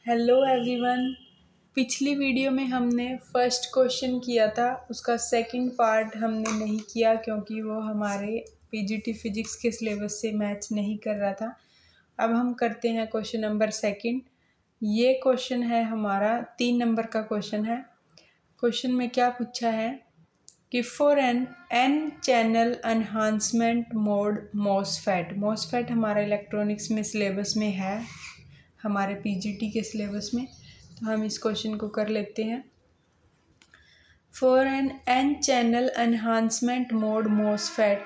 Hello everyone. पिछली video में हमने फर्स्ट क्वेश्चन किया था, उसका सेकंड पार्ट हमने नहीं किया क्योंकि वो हमारे पीजीटी फिजिक्स के सिलेबस से मैच नहीं कर रहा था। अब हम करते हैं क्वेश्चन नंबर सेकंड। ये क्वेश्चन है हमारा 3 नंबर का क्वेश्चन है। क्वेश्चन में क्या पूछा है कि for N channel enhancement mode MOSFET हमारा इलेक्ट्रॉनिक्स में सिलेबस में है, हमारे पीजीटी के सिलेबस में। तो हम इस क्वेश्चन को कर लेते हैं। For N channel enhancement mode MOSFET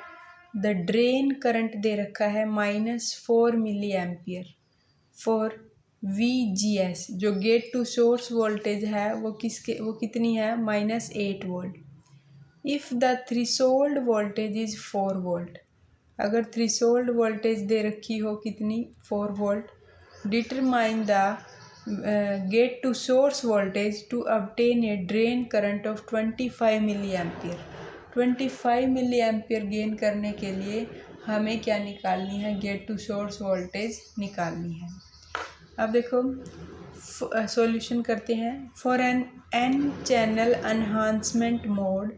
the drain current दे रखा है -4 मिली एम्पियर फॉर VGS, जो गेट टू सोर्स वोल्टेज है वो कितनी है -8 volt. If the threshold voltage is 4 volt, अगर थ्रेशोल्ड वोल्टेज दे रखी हो कितनी 4 volt, determine the gate to source voltage to obtain a drain current of 25 milli ampere. 25 milli ampere gain करने के लिए हमें क्या निकालनी है, गेट टू सोर्स वोल्टेज निकालनी है। अब देखो सॉल्यूशन करते हैं। For N channel enhancement mode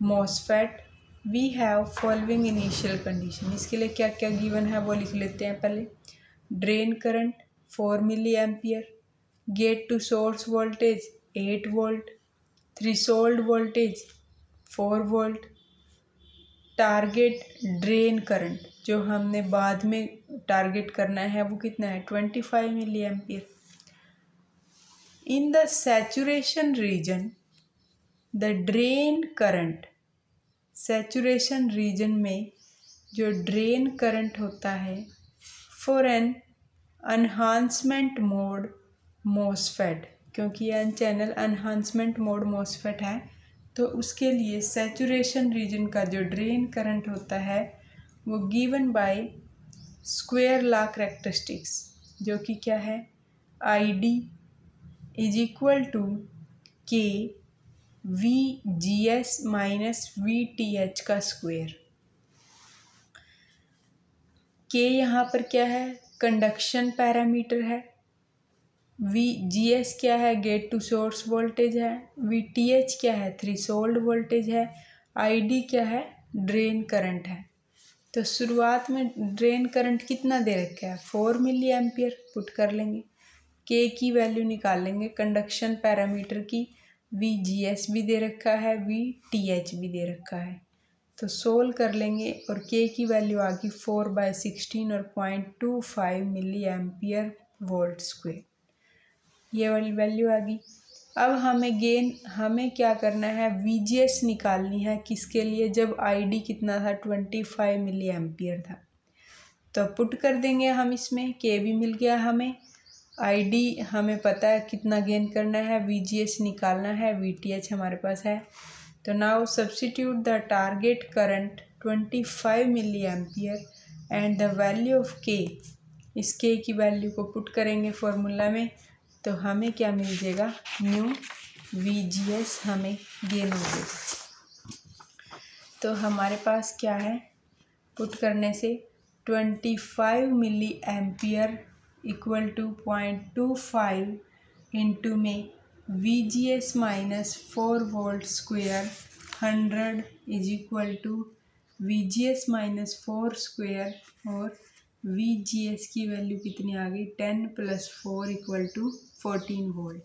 MOSFET we have following initial condition. इसके लिए क्या क्या गिवन है वो लिख लेते हैं पहले। Drain current 4 milli ampere, gate to source voltage 8 volt, threshold voltage 4 volt, target drain current जो हमने बाद में टारगेट करना है वो कितना है 25 milli ampere. In the saturation region the drain current, saturation region में जो ड्रेन करंट होता है for N enhancement mode MOSFET, क्योंकि N channel enhancement mode MOSFET है तो उसके लिए सैचुरेशन रीजन का जो ड्रेन करंट होता है वो given by square law characteristics, जो कि क्या है ID इज इक्वल टू के VGS माइनस VTH का स्क्वायर। के यहाँ पर क्या है, कंडक्शन पैरामीटर है। VGS क्या है, गेट टू सोर्स वोल्टेज है। VTH क्या है, थ्रेशोल्ड वोल्टेज है। ID क्या है, ड्रेन करंट है। तो शुरुआत में ड्रेन करंट कितना दे रखा है 4 मिली एम्पियर, पुट कर लेंगे। के की वैल्यू निकाल लेंगे कंडक्शन पैरामीटर की। VGS भी दे रखा है, VTH भी दे रखा है, तो सोल्व कर लेंगे और के की वैल्यू आ गई 4/16 और 0.25 मिली एम्पियर वोल्ट स्क्वायर, ये वाली वैल्यू आ गई। अब हमें क्या करना है, VGS निकालनी है। किसके लिए, जब ID कितना था 25 मिली एम्पियर था। तो पुट कर देंगे हम इसमें, के भी मिल गया हमें, ID हमें पता है कितना गेन करना है, VGS निकालना है, VTH हमारे पास है। तो now substitute the target current 25 milli ampere and the value of K, इस के की वैल्यू को पुट करेंगे फॉर्मूला में, तो हमें क्या मिल जाएगा, न्यू VGS हमें गेन हो जाएगा। तो हमारे पास क्या है, पुट करने से 25 milli ampere equal to 0.25 into में VGS minus 4 volt square 100 is equal to VGS minus 4 square, और VGS की वैल्यू कितनी आ गई 10 + 4 इक्वल टू 14 वोल्ट।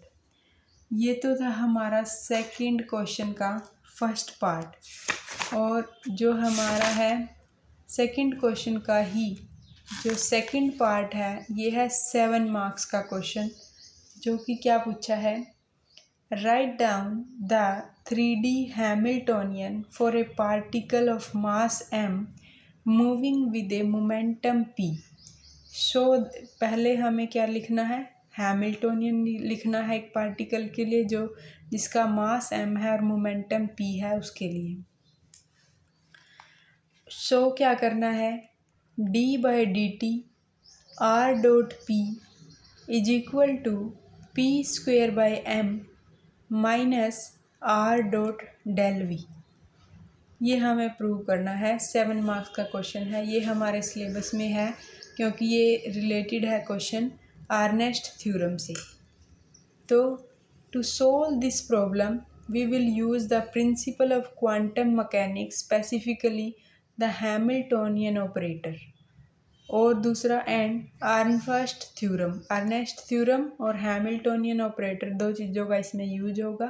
ये तो था हमारा सेकंड क्वेश्चन का फर्स्ट पार्ट। और जो हमारा है सेकंड क्वेश्चन का ही जो सेकंड पार्ट है ये है 7 मार्क्स का क्वेश्चन, जो कि क्या पूछा है, write down the 3D Hamiltonian for a particle of mass m moving with A momentum p। सो पहले हमें क्या लिखना है, हैमिल्टोनियन लिखना है एक पार्टिकल के लिए जो जिसका मास m है और मोमेंटम p है उसके लिए। सो क्या करना है, d/dt r.p is equal to p² minus r.del v। ये हमें प्रूव करना है, 7 मार्क्स का क्वेश्चन है। ये हमारे सिलेबस में है क्योंकि ये रिलेटेड है क्वेश्चन अर्नेस्ट थ्योरम से। तो to solve this problem we will use the principle of quantum mechanics, specifically the Hamiltonian operator। और दूसरा एंड अर्नस्ट थ्योरम और हैमिल्टोनियन ऑपरेटर, दो चीज़ों का इसमें यूज होगा।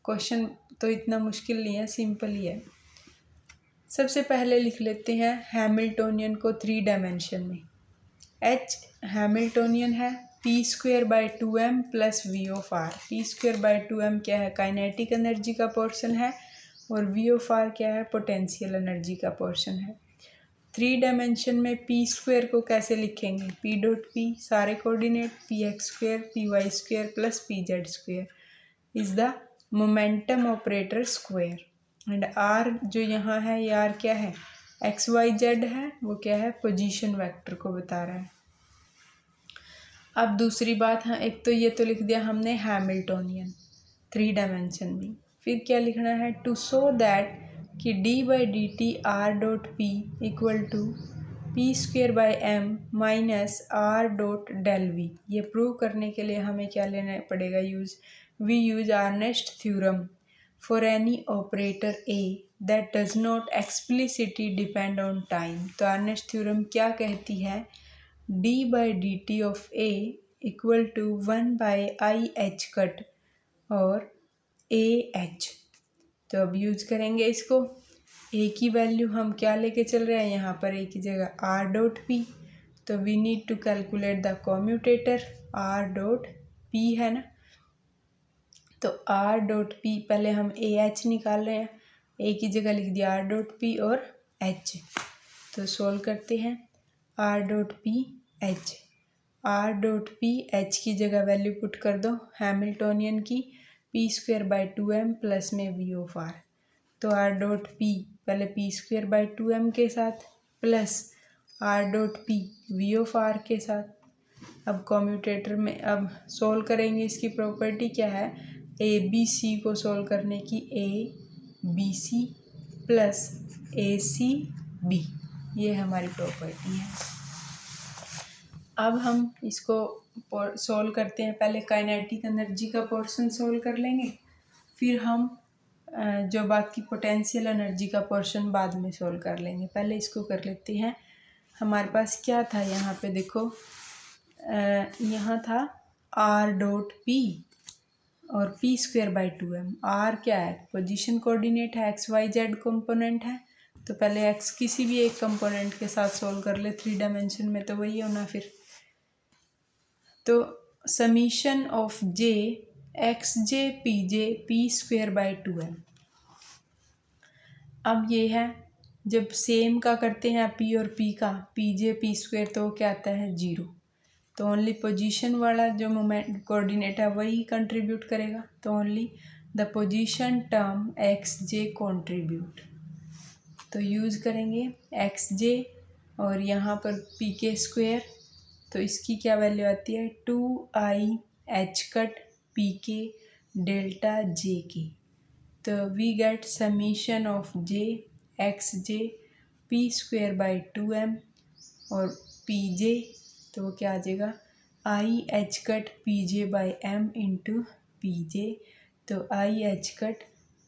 क्वेश्चन तो इतना मुश्किल नहीं है, सिंपल ही है। सबसे पहले लिख लेते हैं हैमिल्टोनियन को 3 डायमेंशन में। एच हैमिल्टोनियन है p²/2m plus we of are. p²/2m क्या है, काइनेटिक एनर्जी का पोर्शन है, और वी ऑफ आर क्या है, पोटेंशियल एनर्जी का पोर्शन है। 3 डायमेंशन में p² को कैसे लिखेंगे, p.p सारे coordinate px² py² plus pz² is the momentum operator square. And r जो यहाँ है, ये r क्या है, xyz है, वो क्या है, पोजीशन वेक्टर को बता रहा है। अब दूसरी बात, हाँ एक तो ये तो लिख दिया हमने हैमिल्टोनियन 3 डायमेंशन में। फिर क्या लिखना है, टू शो दैट कि d/dt r.p equal to p²/m minus r.del-v। ये प्रूव करने के लिए हमें क्या लेना पड़ेगा use, we use Ernst theorem for any operator a that does not explicitly depend on time. तो अर्नस्ट थ्योरम क्या कहती है, d/dt of a equal to 1/i h और ah। तो अब यूज करेंगे इसको। a की वैल्यू हम क्या लेके चल रहे हैं, यहाँ पर a की जगह r.p। तो we need to calculate the commutator r.p है ना। तो r.p पहले हम ah निकाल रहे हैं, a की जगह लिख दिया r.p और h। तो सोल्व करते हैं, r.p h, r.p h की जगह वैल्यू पुट कर दो हैमिल्टोनियन की, p²/2m प्लस में v ऑफ r। तो r.p पहले p²/2m के साथ plus r.p v of r के साथ। अब कॉम्यूटेटर में अब सोल्व करेंगे, इसकी प्रॉपर्टी क्या है, ए बी सी को सोल्व करने की, a b c plus a c b, ये हमारी प्रॉपर्टी है। अब हम इसको सोल्व करते हैं, पहले काइनेटिक एनर्जी का पोर्शन सोल्व कर लेंगे, फिर हम जो बाकी पोटेंशियल एनर्जी का पोर्शन बाद में सोल्व कर लेंगे। पहले इसको कर लेते हैं। हमारे पास क्या था, यहाँ पे देखो, यहाँ था r.p और p²/2m। r क्या है, पोजीशन कोऑर्डिनेट है, xyz कंपोनेंट है। तो पहले x किसी भी एक कंपोनेंट के साथ सोल्व कर ले, 3 डायमेंशन में तो वही होना फिर। तो summation of j xj pj p²/2m। अब ये है, जब सेम का करते हैं p और p का, pj p², तो क्या आता है 0। तो ओनली पोजीशन वाला जो मोमेंट कोऑर्डिनेट है वही कंट्रीब्यूट करेगा। तो only the position term xj contribute. तो यूज़ करेंगे xj और यहाँ पर pk²। तो इसकी क्या वैल्यू आती है, 2i h pk delta j की। तो we get summation of j xj p²/2m और pj, तो वो क्या आ जाएगा, i h pj/m into pj। तो i h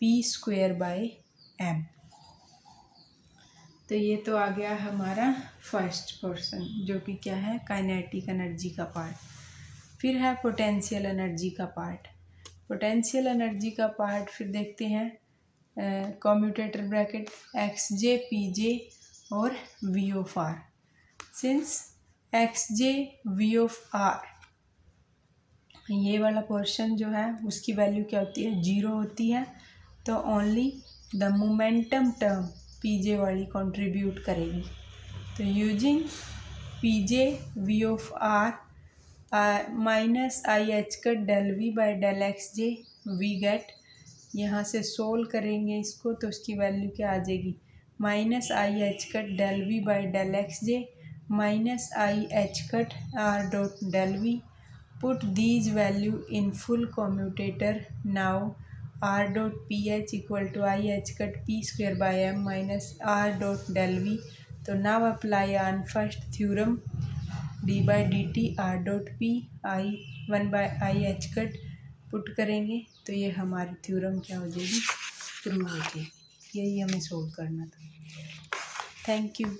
p²/m। तो ये तो आ गया हमारा फर्स्ट पोर्शन, जो कि क्या है, काइनेटिक एनर्जी का पार्ट। फिर है पोटेंशियल एनर्जी का पार्ट। पोटेंशियल एनर्जी का पार्ट फिर देखते हैं, कॉम्यूटेटर ब्रैकेट xj pj और v of r। Since xj v of r, ये वाला पोर्शन जो है उसकी वैल्यू क्या होती है, 0 होती है। तो only the momentum term pj वाली कंट्रीब्यूट करेगी। तो using pj v of r minus i h del-v/del-xj we get, यहाँ से सोल्व करेंगे इसको तो उसकी वैल्यू क्या आ जाएगी, minus i h del-v/del-xj minus i h r.del-v। Put these value in full commutator. Now r.ph equal to i h p²/m minus r.del-v। तो now apply on first theorem, d/dt r.p i 1/i h put करेंगे तो ये हमारी theorem क्या हो जाएगी, prove हो जाएगी। यही हमें सोल्व करना था। Thank you.